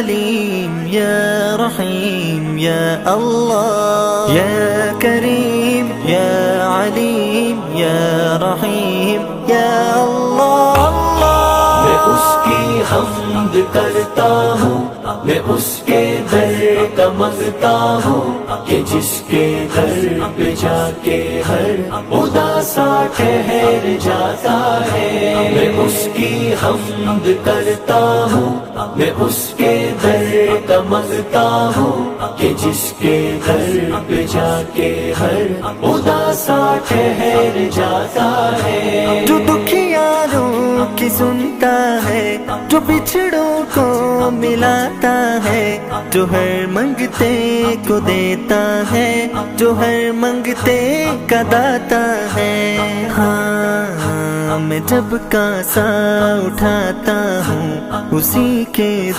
علیم یا رحیم یا اللہ، یا کریم یا علیم یا رحیم یا اللہ۔ میں اس کی حمد کرتا ہوں، میں اس کے در کا مانگتا ہوں، کہ جس کے در پہ جا کے ہر اداسا ٹھہر جاتا ہے۔ میں اس کی حمد کرتا ہوں، میں اس کے در کا مانگتا ہوں، کہ جس کے در پہ جا کے ہر اداسا ٹھہر جاتا ہے۔ جو دکھیاروں کی سنتا ہے، جو بچھڑوں کو ملاتا ہے، جو ہر منگتے کو دیتا ہے، جو ہر منگتے کا داتا ہے۔ ہاں میں جب کاسا اٹھاتا ہوں اسی کے